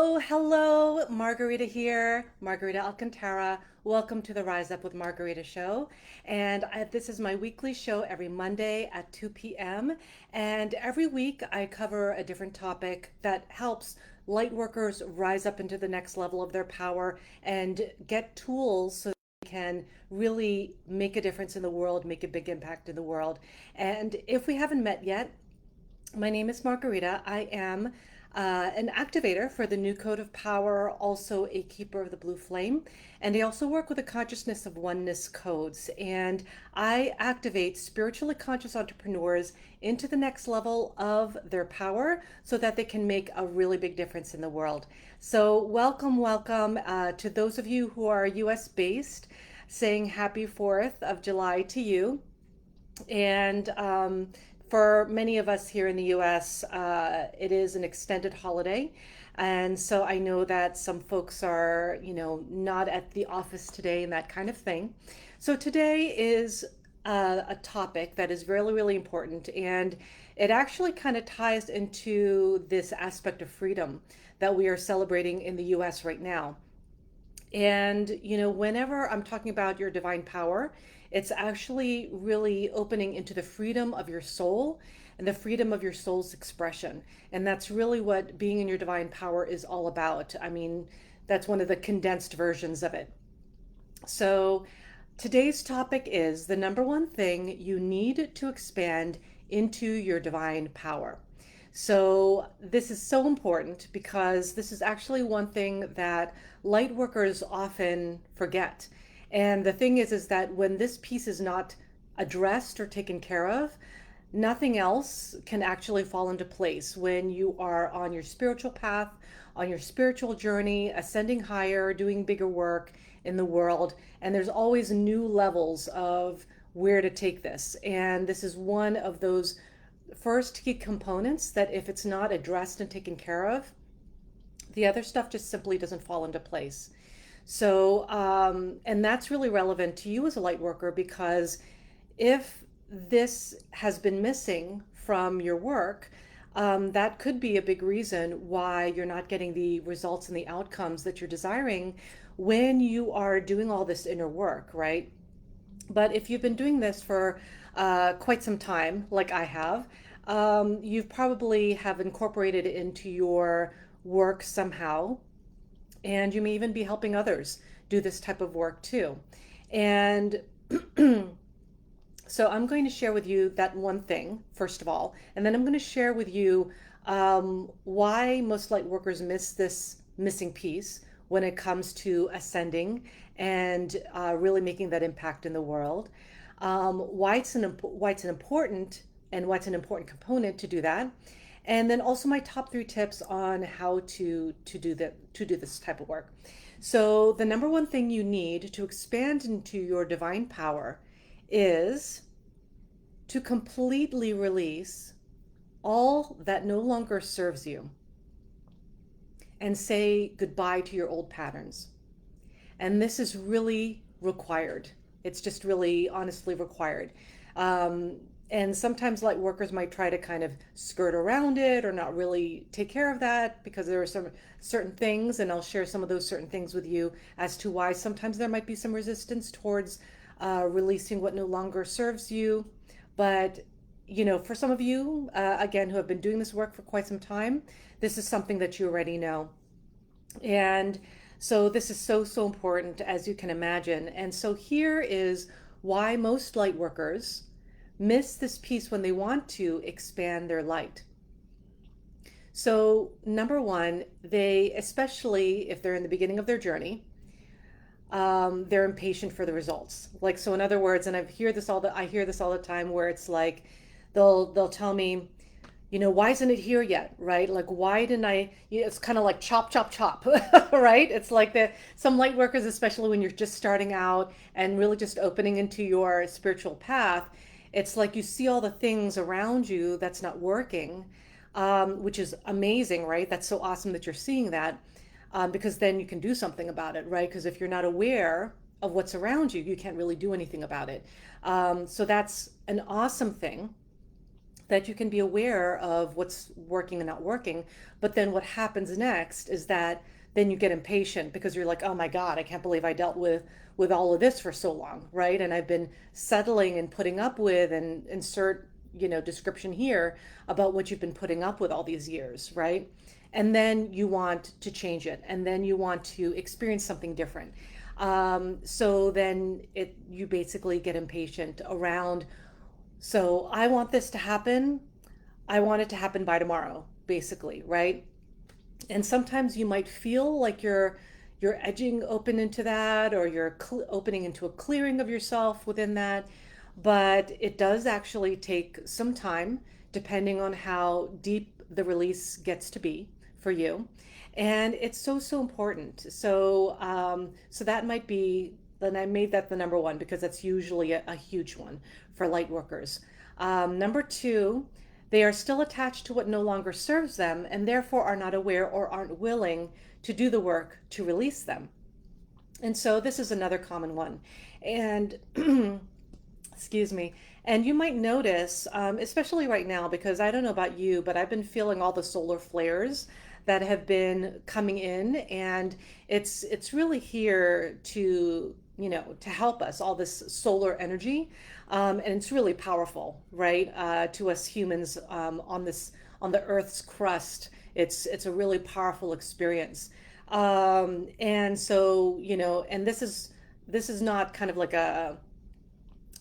Oh, hello, Margarita here, Margarita Alcantara. Welcome to the Rise Up with Margarita show. This is my weekly show every Monday at 2 p.m. And every week I cover a different topic that helps light workers rise up into the next level of their power and get tools so they can really make a difference in the world, make a big impact in the world. And if we haven't met yet, my name is Margarita. I am an activator for the New Code of Power, also a keeper of the blue flame. And I also work with the consciousness of oneness codes. And I activate spiritually conscious entrepreneurs into the next level of their power so that they can make a really big difference in the world. So, welcome to those of you who are US based, saying happy 4th of July to you. And for many of us here in the US, it is an extended holiday. And so I know that some folks are, not at the office today and that kind of thing. So today is a topic that is really, really important. And it actually kind of ties into this aspect of freedom that we are celebrating in the US right now. And, whenever I'm talking about your divine power, it's actually really opening into the freedom of your soul and the freedom of your soul's expression. And that's really what being in your divine power is all about. I mean, that's one of the condensed versions of it. So today's topic is the number one thing you need to expand into your divine power. So this is so important because this is actually one thing that light workers often forget. And the thing is that when this piece is not addressed or taken care of, nothing else can actually fall into place when you are on your spiritual path, on your spiritual journey, ascending higher, doing bigger work in the world. And there's always new levels of where to take this. And this is one of those first key components that if it's not addressed and taken care of, the other stuff just simply doesn't fall into place. So, and that's really relevant to you as a light worker because if this has been missing from your work, that could be a big reason why you're not getting the results and the outcomes that you're desiring when you are doing all this inner work, right? But if you've been doing this for quite some time, like I have, you've probably have incorporated it into your work somehow, and you may even be helping others do this type of work too. And so I'm going to share with you that one thing, first of all, and then I'm going to share with you why most light workers miss this missing piece when it comes to ascending and really making that impact in the world. Why it's an important and why it's an important component to do that, and then also my top 3 tips on how to do this type of work. So the number one thing you need to expand into your divine power is to completely release all that no longer serves you and say goodbye to your old patterns. And this is really required. It's just really honestly required. And sometimes light workers might try to kind of skirt around it or not really take care of that because there are some certain things, and I'll share some of those certain things with you as to why sometimes there might be some resistance towards releasing what no longer serves you. But, for some of you, again, who have been doing this work for quite some time, this is something that you already know. And so this is so, so important, as you can imagine. And so here is why most light workers miss this piece when they want to expand their light. So number one, they, especially if they're in the beginning of their journey, they're impatient for the results. Like, so in other words, and I hear this all the time where it's like, they'll tell me, why isn't it here yet? Right? Like, why didn't I, it's kind of like chop, chop, chop, right? It's like some light workers, especially when you're just starting out and really just opening into your spiritual path, it's like you see all the things around you that's not working, which is amazing, right? That's so awesome that you're seeing that, because then you can do something about it, right? Because if you're not aware of what's around you, you can't really do anything about it. So that's an awesome thing that you can be aware of what's working and not working. But then what happens next is that then you get impatient because you're like, oh my God, I can't believe I dealt with all of this for so long, right? And I've been settling and putting up with, and insert, description here about what you've been putting up with all these years, right? And then you want to change it, and then you want to experience something different. So then you basically get impatient around, so I want this to happen. I want it to happen by tomorrow, basically, right? And sometimes you might feel like you're edging open into that, or you're opening into a clearing of yourself within that. But it does actually take some time, depending on how deep the release gets to be for you. And it's so, so important. So that might be, then I made that the number one because that's usually a huge one for light workers. Number two, they are still attached to what no longer serves them and therefore are not aware or aren't willing to do the work to release them. And so this is another common one. And excuse me. And you might notice, especially right now, because I don't know about you, but I've been feeling all the solar flares that have been coming in, and it's really here to to help us, all this solar energy, and it's really powerful, right? To us humans, on the Earth's crust, it's a really powerful experience. And so and this is not kind of like an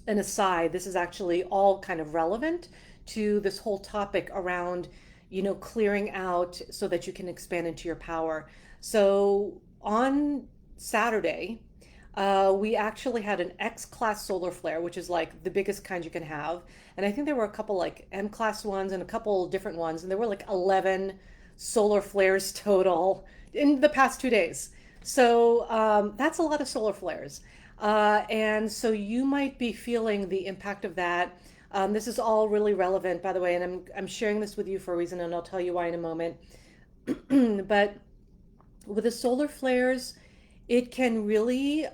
aside. This is actually all kind of relevant to this whole topic around, clearing out so that you can expand into your power. So on Saturday, we actually had an X-class solar flare, which is like the biggest kind you can have. And I think there were a couple like M-class ones and a couple different ones. And there were like 11 solar flares total in the past 2 days. So that's a lot of solar flares. And so you might be feeling the impact of that. This is all really relevant, by the way, and I'm sharing this with you for a reason, and I'll tell you why in a moment. But with the solar flares, it can really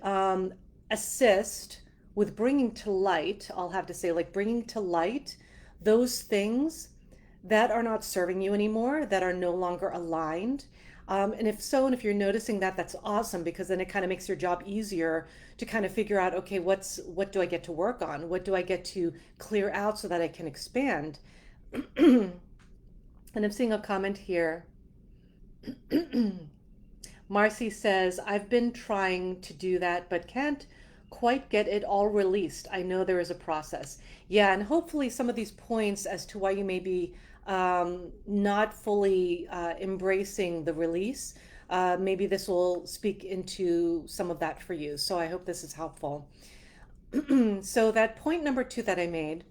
assist with bringing to light, I'll have to say, like bringing to light those things that are not serving you anymore, that are no longer aligned. And if so, and if you're noticing that, that's awesome, because then it kind of makes your job easier to kind of figure out, okay, what do I get to work on? What do I get to clear out so that I can expand? And I'm seeing a comment here. Marcy says, I've been trying to do that, but can't quite get it all released. I know there is a process. Yeah, and hopefully some of these points as to why you may be not fully embracing the release, maybe this will speak into some of that for you. So I hope this is helpful. So that point number two that I made,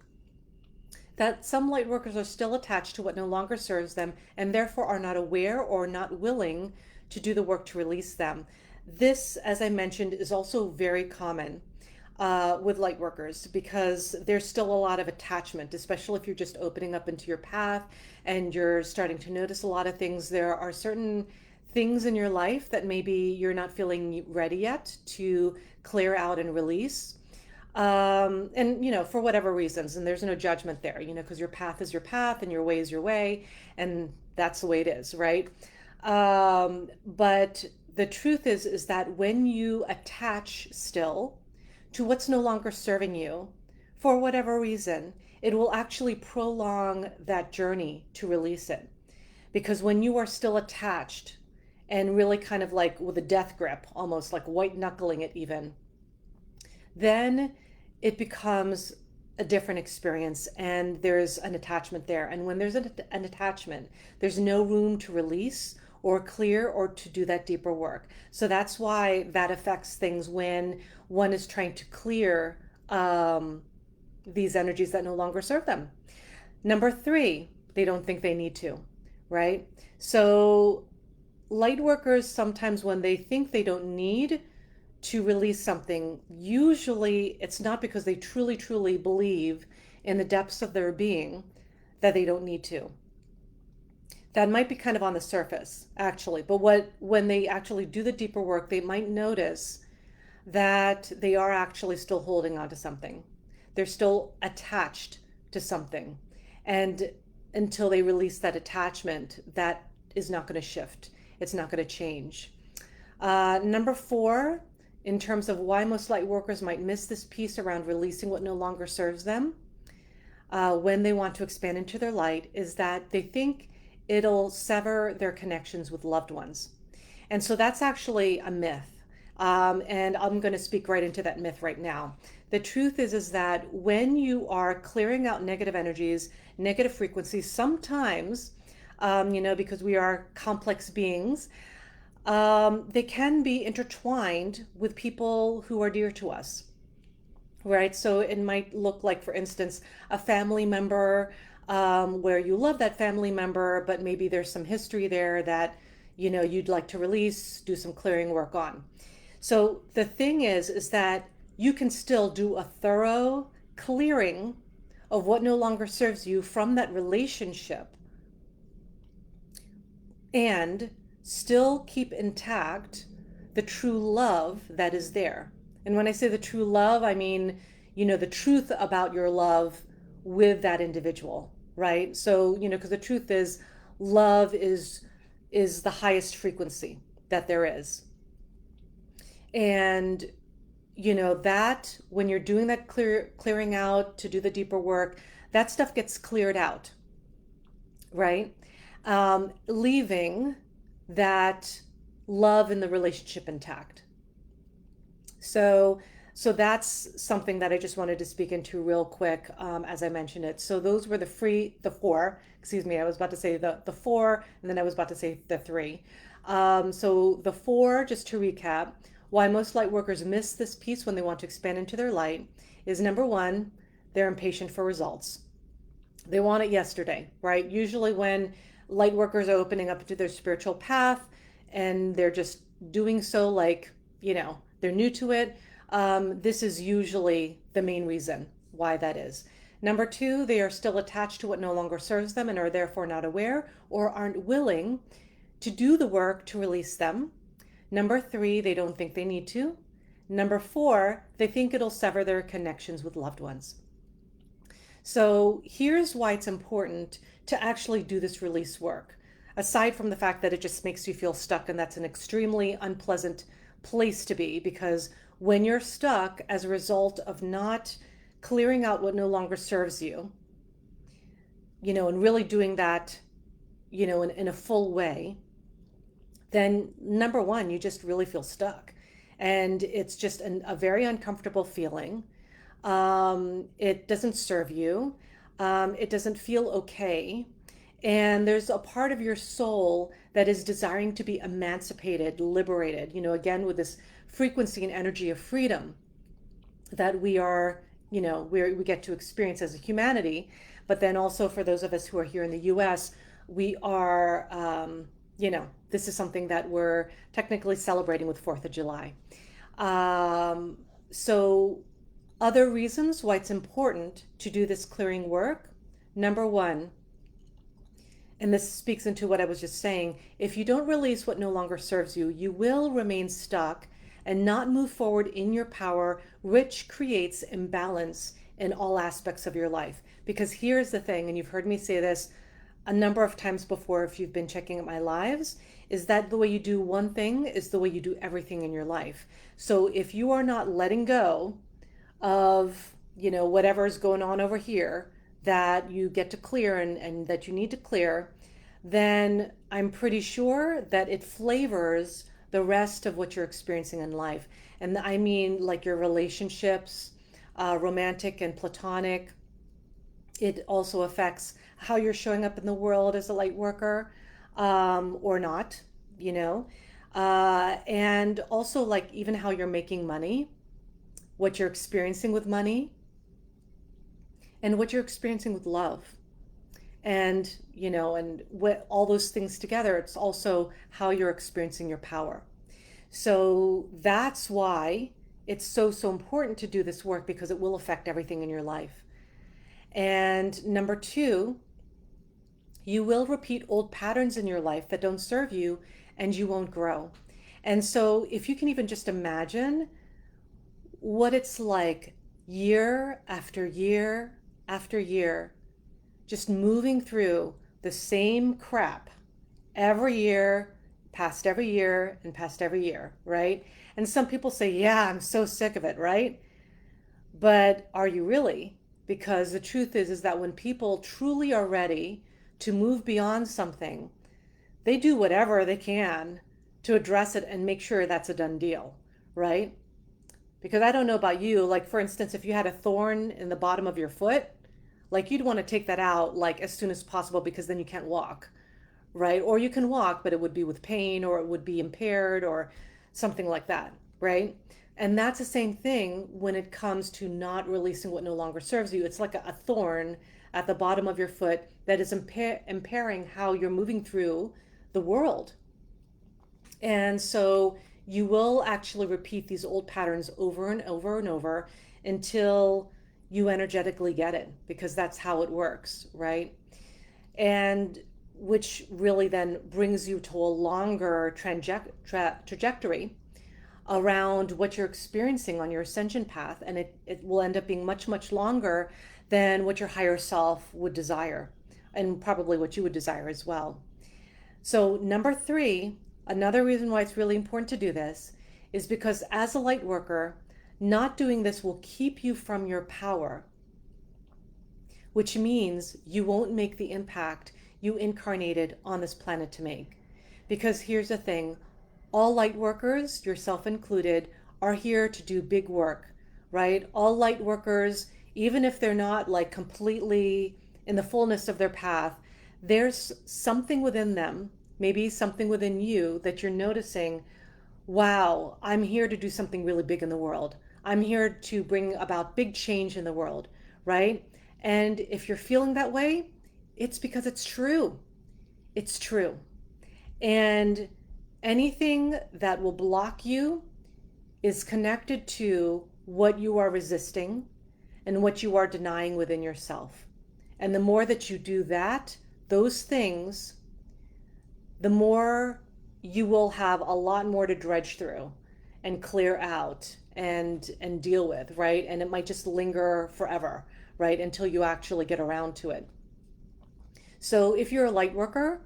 that some light workers are still attached to what no longer serves them and therefore are not aware or not willing to do the work to release them. This, as I mentioned, is also very common with light workers, because there's still a lot of attachment, especially if you're just opening up into your path and you're starting to notice a lot of things. There are certain things in your life that maybe you're not feeling ready yet to clear out and release. And for whatever reasons, and there's no judgment there, because your path is your path and your way is your way, and that's the way it is, right? But the truth is that when you attach still to what's no longer serving you, for whatever reason, it will actually prolong that journey to release it. Because when you are still attached and really kind of like with a death grip, almost like white knuckling it even, then it becomes a different experience, and there's an attachment there. And when there's an attachment, there's no room to release or clear or to do that deeper work. So that's why that affects things when one is trying to clear these energies that no longer serve them. Number three, they don't think they need to, right? So light workers, sometimes when they think they don't need to release something, usually it's not because they truly, truly believe in the depths of their being that they don't need to. That might be kind of on the surface, actually. But when they actually do the deeper work, they might notice that they are actually still holding on to something. They're still attached to something. And until they release that attachment, that is not going to shift. It's not going to change. Number four, in terms of why most light workers might miss this piece around releasing what no longer serves them when they want to expand into their light, is that they think it'll sever their connections with loved ones. And so that's actually a myth. And I'm going to speak right into that myth right now. The truth is that when you are clearing out negative energies, negative frequencies, sometimes, because we are complex beings, they can be intertwined with people who are dear to us, right? So it might look like, for instance, a family member, where you love that family member, but maybe there's some history there that, you'd like to release, do some clearing work on. So the thing is that you can still do a thorough clearing of what no longer serves you from that relationship and still keep intact the true love that is there. And when I say the true love, I mean, the truth about your love with that individual, right? So, because the truth is love is the highest frequency that there is. And that when you're doing that clearing out to do the deeper work, that stuff gets cleared out, right? Leaving that love in the relationship intact. So that's something that I just wanted to speak into real quick, as I mentioned it. So those were the four, excuse me, I was about to say the four, and then I was about to say the three. So the four, just to recap, why most light workers miss this piece when they want to expand into their light is, number one, they're impatient for results. They want it yesterday, right? Usually when light workers are opening up into their spiritual path and they're just doing so like, they're new to it, this is usually the main reason why that is. Number two, they are still attached to what no longer serves them and are therefore not aware or aren't willing to do the work to release them. Number three, they don't think they need to. Number four, they think it'll sever their connections with loved ones. So here's why it's important to actually do this release work. Aside from the fact that it just makes you feel stuck, and that's an extremely unpleasant place to be, because when you're stuck as a result of not clearing out what no longer serves you, and really doing that, in a full way, then number one, you just really feel stuck. And it's just a very uncomfortable feeling. It doesn't serve you. It doesn't feel okay. And there's a part of your soul that is desiring to be emancipated, liberated, again, with this frequency and energy of freedom that we are, we get to experience as a humanity. But then also for those of us who are here in the US, we are, this is something that we're technically celebrating with 4th of July. So other reasons why it's important to do this clearing work. Number one, and this speaks into what I was just saying, if you don't release what no longer serves you, you will remain stuck and not move forward in your power, which creates imbalance in all aspects of your life. Because here's the thing, and you've heard me say this a number of times before if you've been checking out my lives, is that the way you do one thing is the way you do everything in your life. So if you are not letting go of, whatever's going on over here that you get to clear and that you need to clear, then I'm pretty sure that it flavors the rest of what you're experiencing in life. And I mean like your relationships, romantic and platonic. It also affects how you're showing up in the world as a light worker, or not, and also like even how you're making money, what you're experiencing with money, and what you're experiencing with love. And, and what all those things together, it's also how you're experiencing your power. So that's why it's so important to do this work, because it will affect everything in your life. And number two, you will repeat old patterns in your life that don't serve you, and you won't grow. And so if you can even just imagine what it's like year after year after year, just moving through the same crap every year, past every year, and past every year, right? And some people say, yeah, I'm so sick of it, right? But are you really? Because the truth is that when people truly are ready to move beyond something, they do whatever they can to address it and make sure that's a done deal, right? Because I don't know about you, like for instance, if you had a thorn in the bottom of your foot, like you'd want to take that out like as soon as possible because then you can't walk, right? Or you can walk, but it would be with pain or it would be impaired or something like that, right? And that's the same thing when it comes to not releasing what no longer serves you. It's like a thorn at the bottom of your foot that is impairing how you're moving through the world. And so you will actually repeat these old patterns over and over and over until you energetically get it, because that's how it works, right? And which really then brings you to a longer trajectory around what you're experiencing on your ascension path. And it will end up being much, much longer than what your higher self would desire, and probably what you would desire as well. So, number three, another reason why it's really important to do this is because as a light worker, not doing this will keep you from your power, which means you won't make the impact you incarnated on this planet to make. Because here's the thing, all light workers, yourself included, are here to do big work, right? All light workers, even if they're not like completely in the fullness of their path, there's something within them, maybe something within you that you're noticing, wow, I'm here to do something really big in the world. I'm here to bring about big change in the world, right? And if you're feeling that way, it's because it's true. It's true. And anything that will block you is connected to what you are resisting and what you are denying within yourself. And the more that you do that, those things, the more you will have a lot more to dredge through and clear out and deal with, right? And it might just linger forever, right? Until you actually get around to it. So if you're a light worker,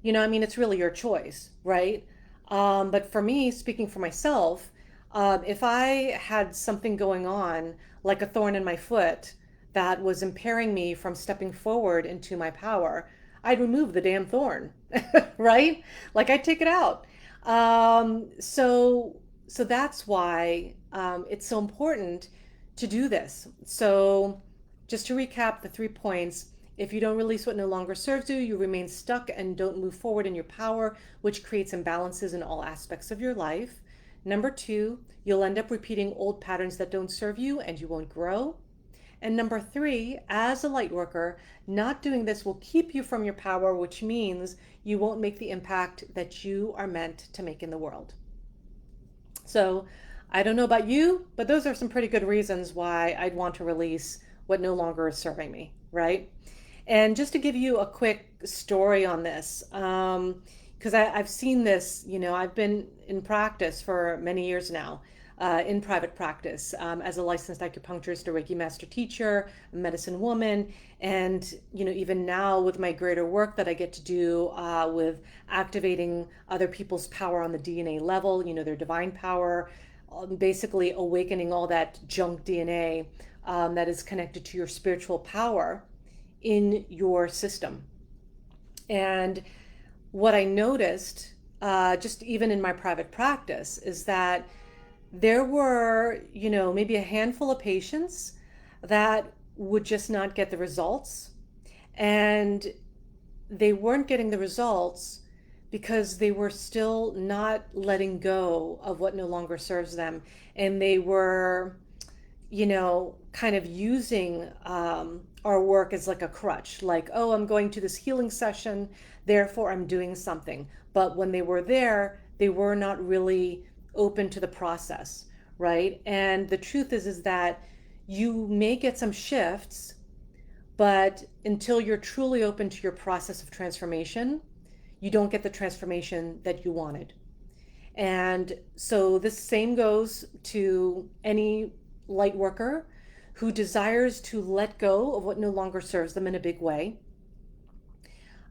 I mean, it's really your choice, right? But for me, speaking for myself, if I had something going on, like a thorn in my foot, that was impairing me from stepping forward into my power, I'd remove the damn thorn, right? Like I'd take it out. So that's why it's so important to do this. So just to recap the 3 points, if you don't release what no longer serves you, you remain stuck and don't move forward in your power, which creates imbalances in all aspects of your life. Number 2, you'll end up repeating old patterns that don't serve you and you won't grow. And number 3, as a light worker, not doing this will keep you from your power, which means you won't make the impact that you are meant to make in the world. So I don't know about you, but those are some pretty good reasons why I'd want to release what no longer is serving me, right? And just to give you a quick story on this, because I've seen this, I've been in practice for many years now, in private practice, as a licensed acupuncturist, a Reiki master teacher, a medicine woman, and, even now with my greater work that I get to do with activating other people's power on the DNA level, their divine power, basically awakening all that junk DNA that is connected to your spiritual power in your system. And what I noticed, just even in my private practice, is that there were, maybe a handful of patients that would just not get the results. And they weren't getting the results because they were still not letting go of what no longer serves them. And they were, kind of using our work as like a crutch, like, oh, I'm going to this healing session, therefore I'm doing something. But when they were there, they were not really open to the process, right? And the truth is that you may get some shifts, but until you're truly open to your process of transformation, you don't get the transformation that you wanted. And so this same goes to any light worker who desires to let go of what no longer serves them in a big way,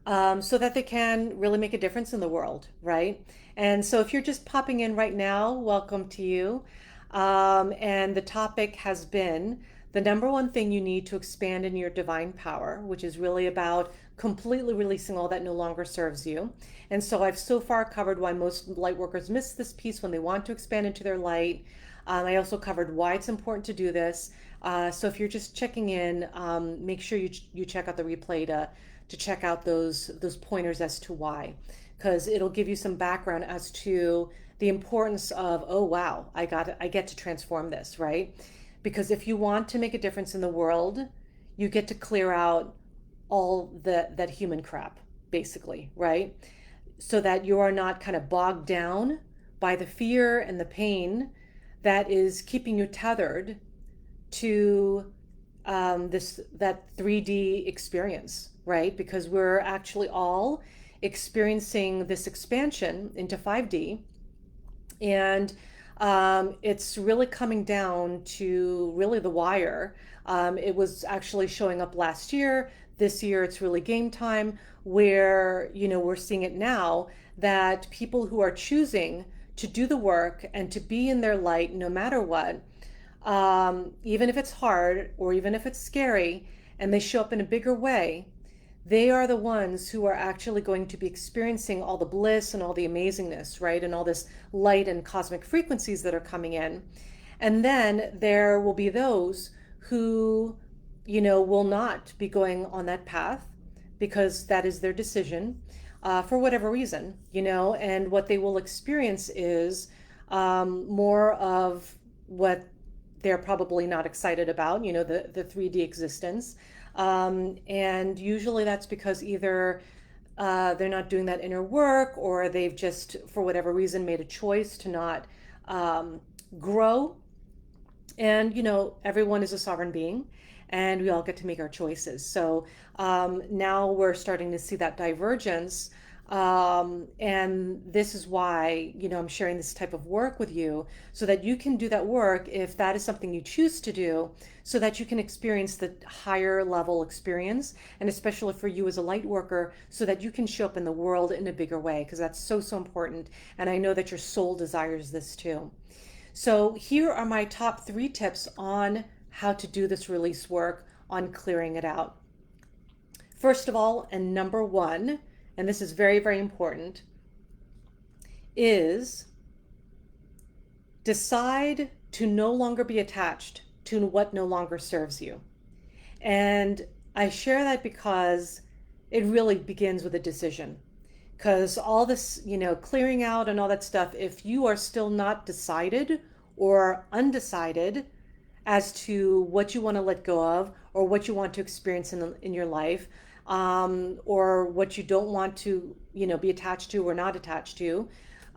so that they can really make a difference in the world, right? And so if you're just popping in right now, welcome to you. And the topic has been the number one thing you need to expand in your divine power, which is really about completely releasing all that no longer serves you. And so I've so far covered why most light workers miss this piece when they want to expand into their light. I also covered why it's important to do this. So if you're just checking in, make sure you check out the replay to check out those pointers as to why, because it'll give you some background as to the importance of, oh wow, I get to transform this, right? Because if you want to make a difference in the world, you get to clear out all that human crap, basically, right? So that you are not kind of bogged down by the fear and the pain that is keeping you tethered to that 3D experience, right? Because we're actually all experiencing this expansion into 5D, and it's really coming down to really the wire. It was actually showing up last year. This year, it's really game time, where we're seeing it now, that people who are choosing to do the work and to be in their light no matter what, even if it's hard or even if it's scary, and they show up in a bigger way, they are the ones who are actually going to be experiencing all the bliss and all the amazingness, right? And all this light and cosmic frequencies that are coming in. And then there will be those who, will not be going on that path because that is their decision, for whatever reason, and what they will experience is more of what they're probably not excited about, the 3D existence. And usually that's because either they're not doing that inner work, or they've just, for whatever reason, made a choice to not grow. And, everyone is a sovereign being, and we all get to make our choices. So now we're starting to see that divergence. And this is why, I'm sharing this type of work with you, so that you can do that work if that is something you choose to do, so that you can experience the higher level experience, and especially for you as a light worker, so that you can show up in the world in a bigger way, because that's so, so important. And I know that your soul desires this too. So here are my top 3 tips on how to do this release work on clearing it out. First of all, and number 1, and this is very, very important, is decide to no longer be attached to what no longer serves you. And I share that because it really begins with a decision. Because all this, clearing out and all that stuff, if you are still not decided or undecided as to what you want to let go of, or what you want to experience in your life, or what you don't want to, be attached to or not attached to,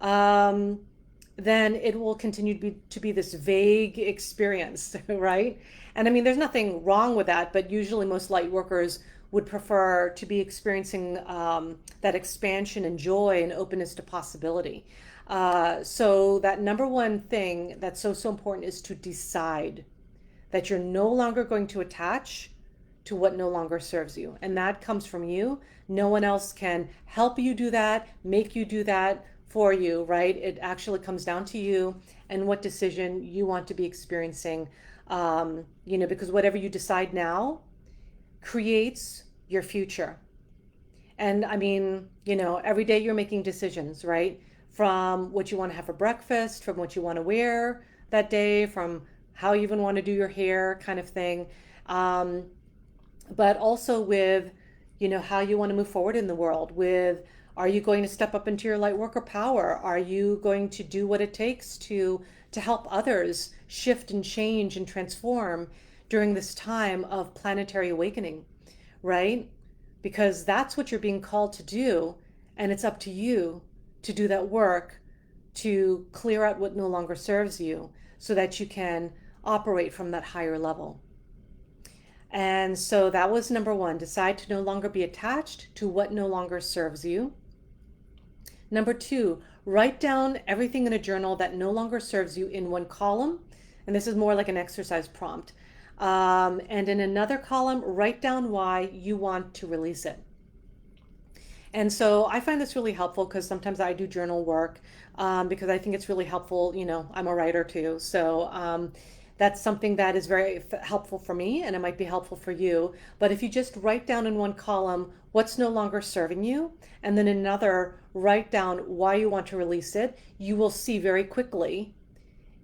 then it will continue to be this vague experience, right? And I mean, there's nothing wrong with that, but usually most light workers would prefer to be experiencing that expansion and joy and openness to possibility. So that number 1 thing that's so, so important is to decide that you're no longer going to attach to what no longer serves you. And that comes from you. No one else can help you do that, make you do that for you, right? It actually comes down to you and what decision you want to be experiencing, because whatever you decide now creates your future. And I mean, every day you're making decisions, right? From what you want to have for breakfast, from what you want to wear that day, from how you even want to do your hair, kind of thing. But also with, how you want to move forward in the world. With, are you going to step up into your light worker power? Are you going to do what it takes to help others shift and change and transform during this time of planetary awakening, right? Because that's what you're being called to do, and it's up to you to do that work, to clear out what no longer serves you, so that you can operate from that higher level. And so that was number 1, decide to no longer be attached to what no longer serves you. Number 2, write down everything in a journal that no longer serves you in one column. And this is more like an exercise prompt. And in another column, write down why you want to release it. And so I find this really helpful because sometimes I do journal work because I think it's really helpful. I'm a writer too. So that's something that is very helpful for me, and it might be helpful for you. But if you just write down in one column what's no longer serving you, and then in another, write down why you want to release it, you will see very quickly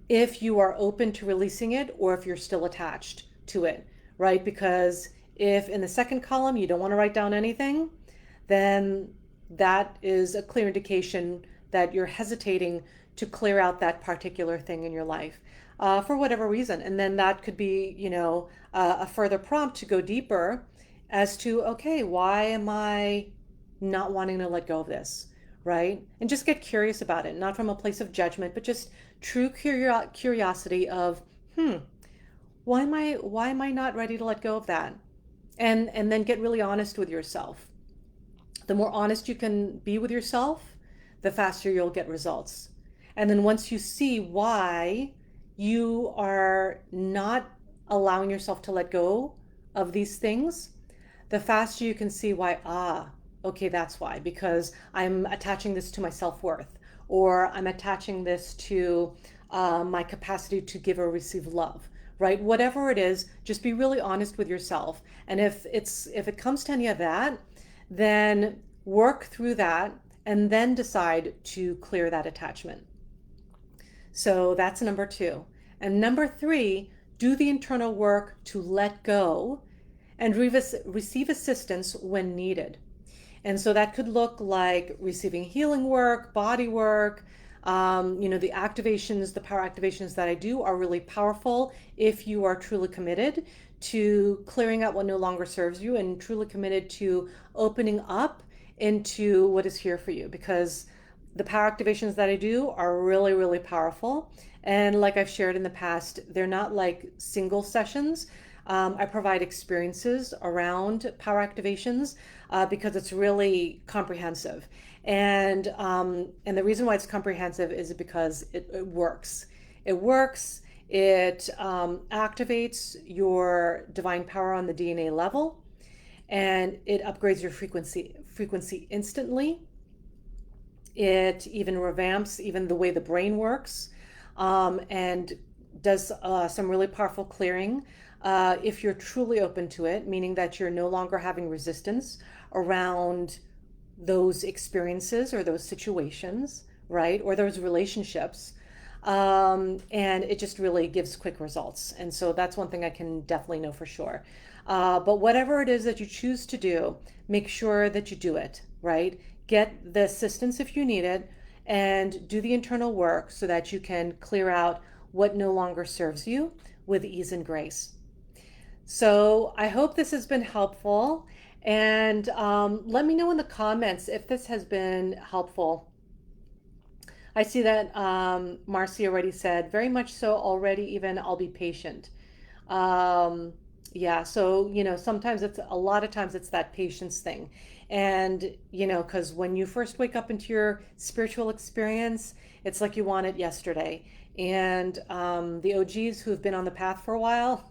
if you are open to releasing it or if you're still attached to it, right? Because if in the second column you don't want to write down anything, then that is a clear indication that you're hesitating to clear out that particular thing in your life for whatever reason. And then that could be, a further prompt to go deeper as to, okay, why am I not wanting to let go of this, right? And just get curious about it, not from a place of judgment, but just true curiosity of, why am I not ready to let go of that? And then get really honest with yourself. The more honest you can be with yourself, the faster you'll get results. And then once you see why you are not allowing yourself to let go of these things, the faster you can see why, okay, that's why, because I'm attaching this to my self-worth, or I'm attaching this to my capacity to give or receive love, right? Whatever it is, just be really honest with yourself. And if it comes to any of that, then work through that and then decide to clear that attachment. So that's number 2. And number 3, do the internal work to let go and receive assistance when needed. And so that could look like receiving healing work, body work. The activations, the power activations that I do are really powerful if you are truly committed to clearing out what no longer serves you and truly committed to opening up into what is here for you, because the power activations that I do are really, really powerful. And like I've shared in the past, they're not like single sessions. I provide experiences around power activations because it's really comprehensive. And the reason why it's comprehensive is because it works. It works. It activates your divine power on the DNA level, and it upgrades your frequency instantly. It even revamps even the way the brain works, and does some really powerful clearing if you're truly open to it, meaning that you're no longer having resistance around those experiences or those situations, right? Or those relationships. And it just really gives quick results. And so that's one thing I can definitely know for sure. But whatever it is that you choose to do, make sure that you do it, right? Get the assistance if you need it, and do the internal work so that you can clear out what no longer serves you with ease and grace. So I hope this has been helpful. And let me know in the comments if this has been helpful. I see that Marcy already said, very much so already, even I'll be patient. Yeah, so, sometimes a lot of times it's that patience thing. And, because when you first wake up into your spiritual experience, it's like you want it yesterday. And the OGs who've been on the path for a while,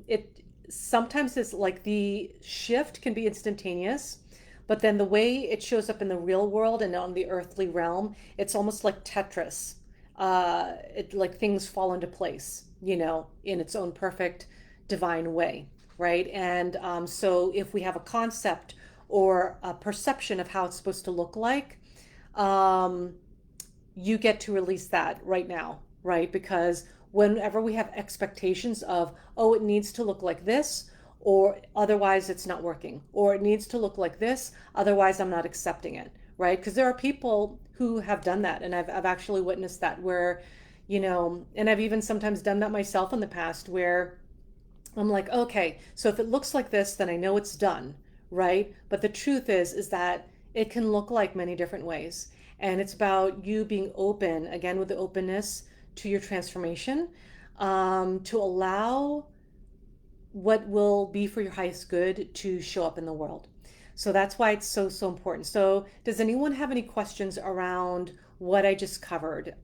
it sometimes it's like the shift can be instantaneous, but then the way it shows up in the real world and on the earthly realm, it's almost like Tetris. Like things fall into place, in its own perfect divine way, right? And so if we have a concept or a perception of how it's supposed to look like, you get to release that right now, right? Because whenever we have expectations of, oh, it needs to look like this, or otherwise it's not working, or it needs to look like this, otherwise I'm not accepting it, right? Because there are people who have done that, and I've actually witnessed that where, and I've even sometimes done that myself in the past where I'm like, okay, so if it looks like this, then I know it's done, right? But the truth is that it can look like many different ways. And it's about you being open, again, with the openness to your transformation, to allow what will be for your highest good to show up in the world. So that's why it's so, so important. So does anyone have any questions around what I just covered?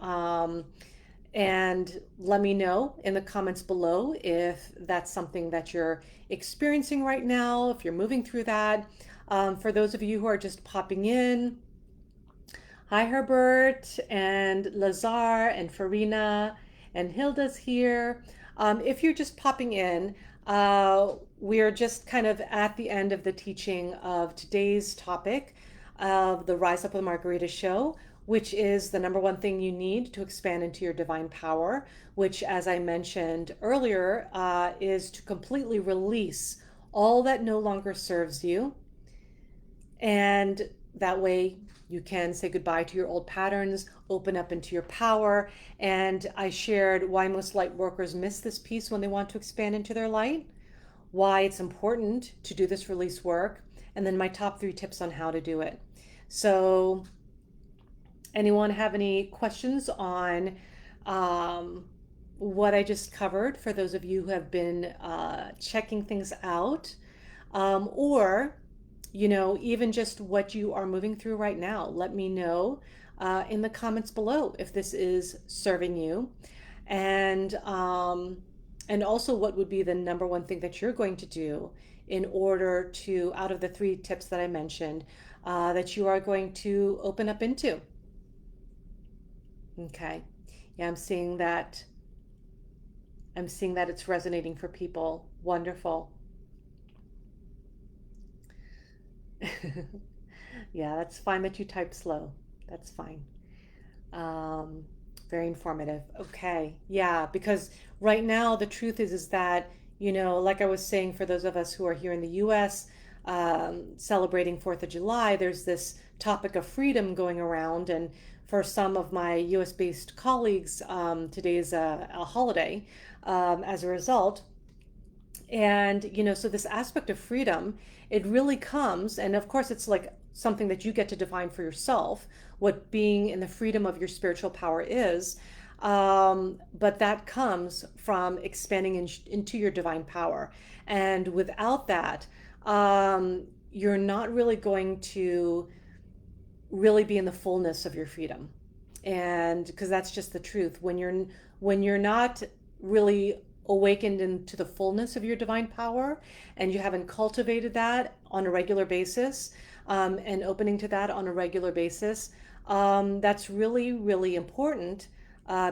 And let me know in the comments below if that's something that you're experiencing right now, if you're moving through that. For those of you who are just popping in, hi Herbert and Lazar and Farina and Hilda's here. If you're just popping in, we're just kind of at the end of the teaching of today's topic of the Rise Up with Margarita show, which is the number one thing you need to expand into your divine power, which, as I mentioned earlier, is to completely release all that no longer serves you. And that way you can say goodbye to your old patterns, open up into your power. And I shared why most light workers miss this piece when they want to expand into their light, why it's important to do this release work, and then my top 3 tips on how to do it. So anyone have any questions on what I just covered for those of you who have been checking things out? Or even just what you are moving through right now. Let me know in the comments below if this is serving you. And also what would be the number one thing that you're going to do in order to, out of the 3 tips that I mentioned, that you are going to open up into. Okay. Yeah, I'm seeing that it's resonating for people. Wonderful. Yeah, that's fine that you type slow. That's fine. Um, Very informative. Okay. Yeah, because right now the truth is that, like I was saying, for those of us who are here in the US, celebrating 4th of July, there's this topic of freedom going around. And for some of my US based colleagues, today is a holiday as a result. And, so this aspect of freedom, it really comes, and of course, it's like something that you get to define for yourself, what being in the freedom of your spiritual power is. But that comes from expanding into your divine power. And without that, you're not really going to really be in the fullness of your freedom. And because that's just the truth. When you're not really awakened into the fullness of your divine power and you haven't cultivated that on a regular basis, and opening to that on a regular basis, that's really, really important,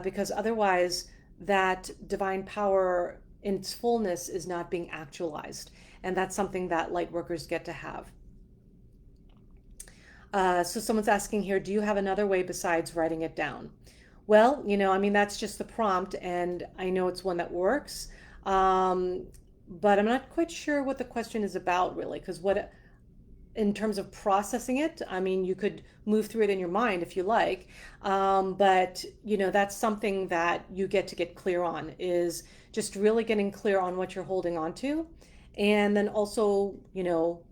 because otherwise that divine power in its fullness is not being actualized. And that's something that light workers get to have. So someone's asking here, do you have another way besides writing it down? Well, that's just the prompt, and I know it's one that works. But I'm not quite sure what the question is about, really, because in terms of processing it, you could move through it in your mind if you like. But, that's something that you get to get clear on, is just really getting clear on what you're holding on to. And then also,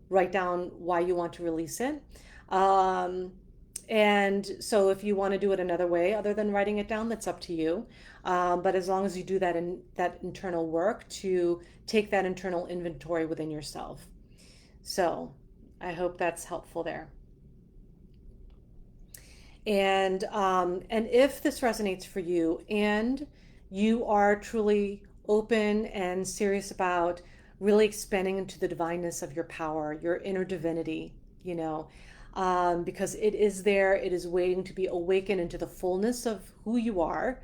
write down why you want to release it. And so if you want to do it another way other than writing it down, that's up to you. But as long as you do that internal work to take that internal inventory within yourself. So I hope that's helpful there. And if this resonates for you and you are truly open and serious about really expanding into the divineness of your power, your inner divinity, because it is there, it is waiting to be awakened into the fullness of who you are,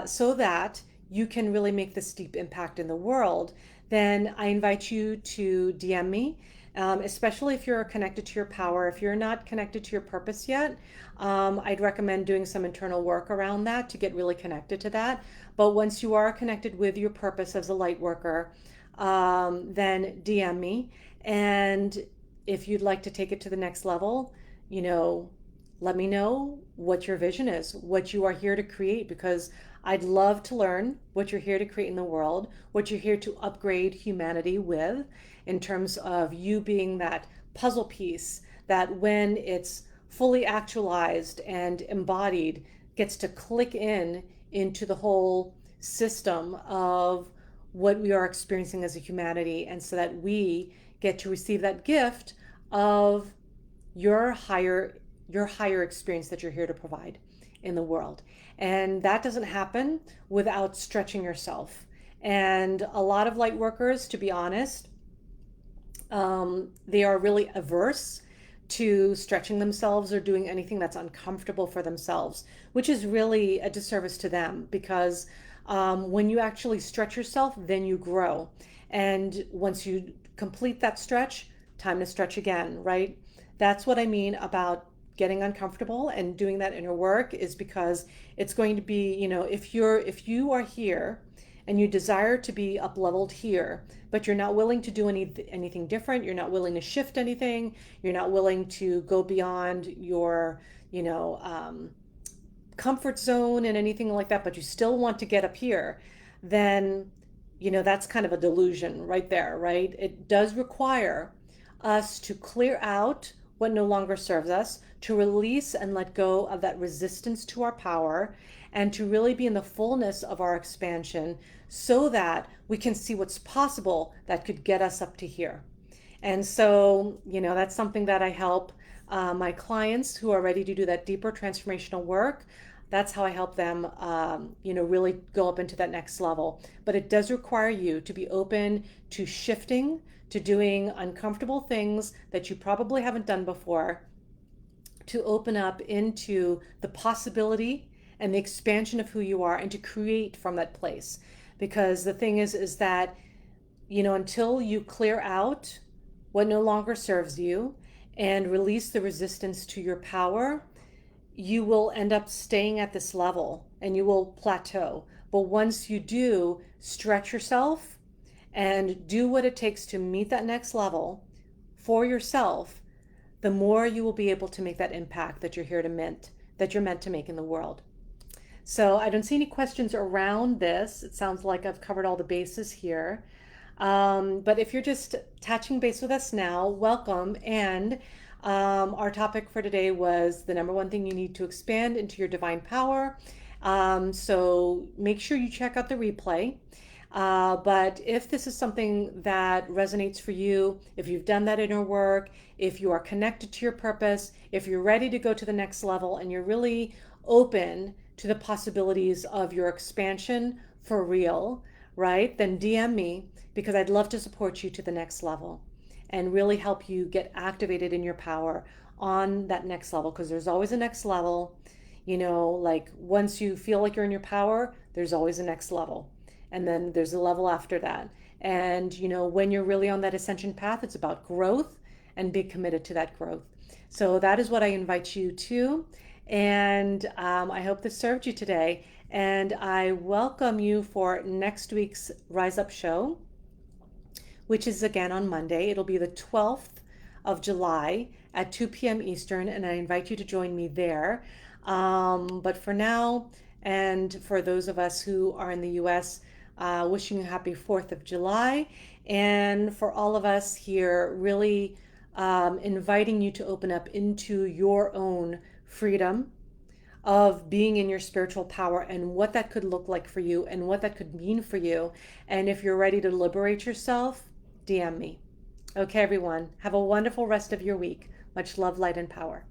so that you can really make this deep impact in the world, then I invite you to DM me, especially if you're connected to your power. If you're not connected to your purpose yet, I'd recommend doing some internal work around that to get really connected to that. But once you are connected with your purpose as a light worker, then DM me. And if you'd like to take it to the next level, let me know what your vision is, what you are here to create, because I'd love to learn what you're here to create in the world, what you're here to upgrade humanity with, in terms of you being that puzzle piece that, when it's fully actualized and embodied, gets to click into the whole system of what we are experiencing as a humanity, and so that we get to receive that gift of your higher experience that you're here to provide. in the world. And that doesn't happen without stretching yourself. And a lot of light workers, to be honest, they are really averse to stretching themselves or doing anything that's uncomfortable for themselves, which is really a disservice to them because when you actually stretch yourself, then you grow. And once you complete that stretch, time to stretch again, right? That's what I mean about getting uncomfortable and doing that inner work is because it's going to be, if you are here and you desire to be up leveled here, but you're not willing to do anything different, you're not willing to shift anything, you're not willing to go beyond your, comfort zone and anything like that, but you still want to get up here, then, that's kind of a delusion right there, right? It does require us to clear out what no longer serves us, to release and let go of that resistance to our power, and to really be in the fullness of our expansion so that we can see what's possible that could get us up to here. And so, that's something that I help my clients who are ready to do that deeper transformational work. That's how I help them, really go up into that next level. But it does require you to be open to shifting, to doing uncomfortable things that you probably haven't done before, to open up into the possibility and the expansion of who you are and to create from that place. Because the thing is that, until you clear out what no longer serves you and release the resistance to your power, you will end up staying at this level and you will plateau. But once you do stretch yourself and do what it takes to meet that next level for yourself, the more you will be able to make that impact that you're meant to make in the world. So I don't see any questions around this. It sounds like I've covered all the bases here. But if you're just touching base with us now, welcome. And our topic for today was the number one thing you need to expand into your divine power. So make sure you check out the replay. But if this is something that resonates for you, if you've done that inner work, if you are connected to your purpose, if you're ready to go to the next level and you're really open to the possibilities of your expansion for real, right? Then DM me because I'd love to support you to the next level and really help you get activated in your power on that next level, because there's always a next level. Like once you feel like you're in your power, there's always a next level. And then there's a level after that. And, when you're really on that ascension path, it's about growth and be committed to that growth. So that is what I invite you to. And I hope this served you today. And I welcome you for next week's Rise Up show, which is again on Monday. It'll be the 12th of July at 2 p.m. Eastern. And I invite you to join me there. But for now, and for those of us who are in the US, wishing you a happy 4th of July. And for all of us here, really inviting you to open up into your own freedom of being in your spiritual power and what that could look like for you and what that could mean for you. And if you're ready to liberate yourself, DM me. Okay, everyone, have a wonderful rest of your week. Much love, light, and power.